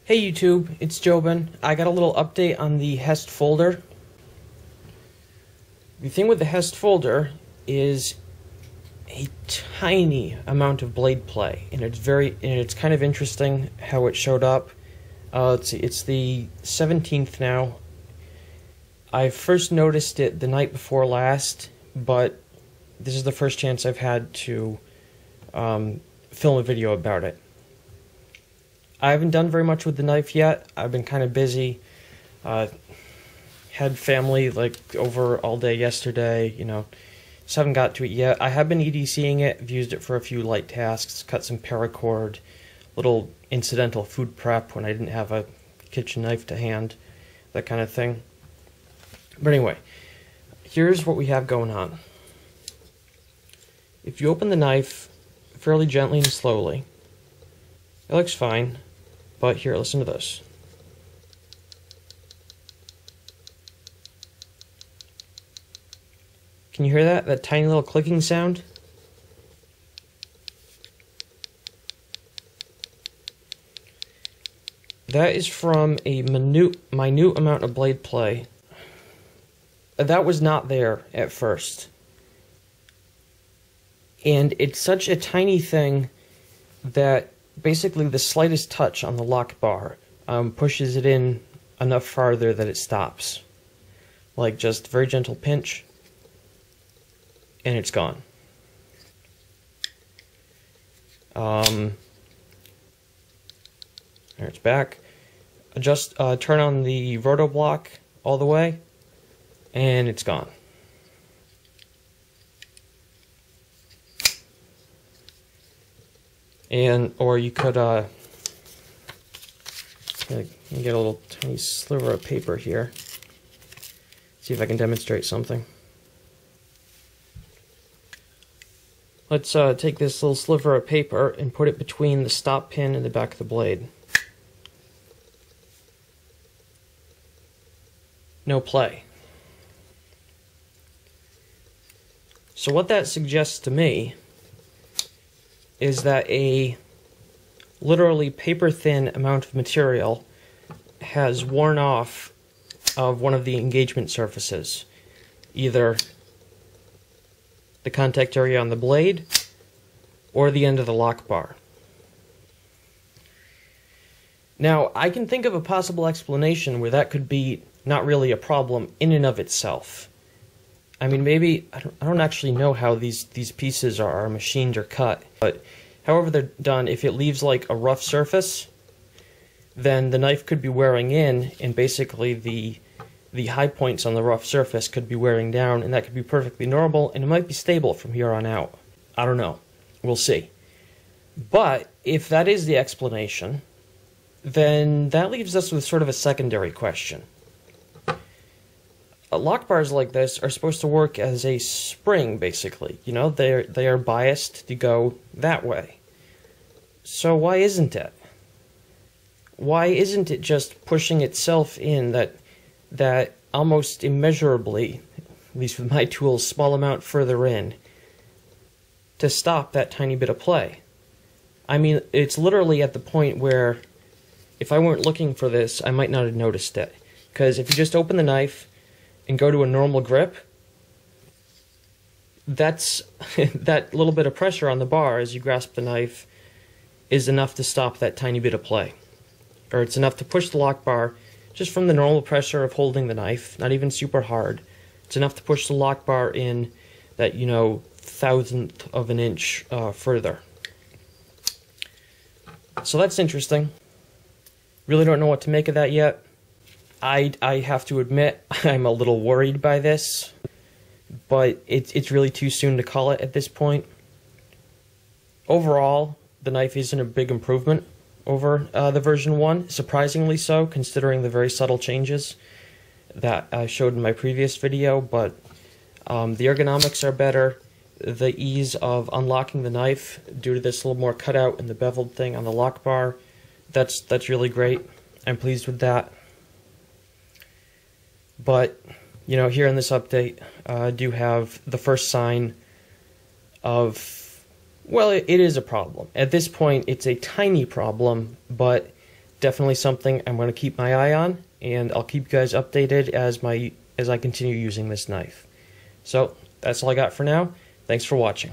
Hey YouTube, it's Jobin. I got a little update on the HEST folder. The thing with the HEST folder is a tiny amount of blade play, and it's kind of interesting how it showed up. Let's see, it's the 17th now. I first noticed it the night before last, but this is the first chance I've had to film a video about it. I haven't done very much with the knife yet. I've been kind of busy. Had family over all day yesterday, just haven't got to it yet. I have been EDCing it. I've used it for a few light tasks, cut some paracord, little incidental food prep when I didn't have a kitchen knife to hand, that kind of thing. But anyway, here's what we have going on. If you open the knife fairly gently and slowly, it looks fine. But here, listen to this. Can you hear that? That tiny little clicking sound? That is from a minute amount of blade play. That was not there at first. And it's such a tiny thing that basically the slightest touch on the lock bar pushes it in enough farther that it stops. Like just very gentle pinch, and it's gone. There it's back. Just turn on the roto block all the way, and it's gone. Or you could get a little tiny sliver of paper here. See if I can demonstrate something. Let's take this little sliver of paper and put it between the stop pin and the back of the blade. No play. So what that suggests to me is that a literally paper-thin amount of material has worn off of one of the engagement surfaces, either the contact area on the blade or the end of the lock bar. Now, I can think of a possible explanation where that could be not really a problem in and of itself. I mean, maybe, I don't actually know how these pieces are machined or cut, but however they're done, if it leaves like a rough surface, then the knife could be wearing in, and basically the high points on the rough surface could be wearing down, and that could be perfectly normal, and it might be stable from here on out. I don't know. We'll see. But if that is the explanation, then that leaves us with sort of a secondary question. Lock bars like this are supposed to work as a spring, basically. They are biased to go that way. So why isn't it? Why isn't it just pushing itself in that almost immeasurably, at least with my tools, small amount further in, to stop that tiny bit of play? I mean, it's literally at the point where if I weren't looking for this, I might not have noticed it. Because if you just open the knife and go to a normal grip, that's that little bit of pressure on the bar as you grasp the knife is enough to stop that tiny bit of play. Or it's enough to push the lock bar just from the normal pressure of holding the knife, not even super hard. It's enough to push the lock bar in that, thousandth of an inch further. So that's interesting. Really don't know what to make of that yet. I have to admit, I'm a little worried by this, but it's really too soon to call it at this point. Overall, the knife isn't a big improvement over the version 1, surprisingly so, considering the very subtle changes that I showed in my previous video, but the ergonomics are better. The ease of unlocking the knife due to this little more cutout and the beveled thing on the lock bar, that's really great. I'm pleased with that. But, here in this update, I do have the first sign of, well, it is a problem. At this point, it's a tiny problem, but definitely something I'm going to keep my eye on, and I'll keep you guys updated as I continue using this knife. So, that's all I got for now. Thanks for watching.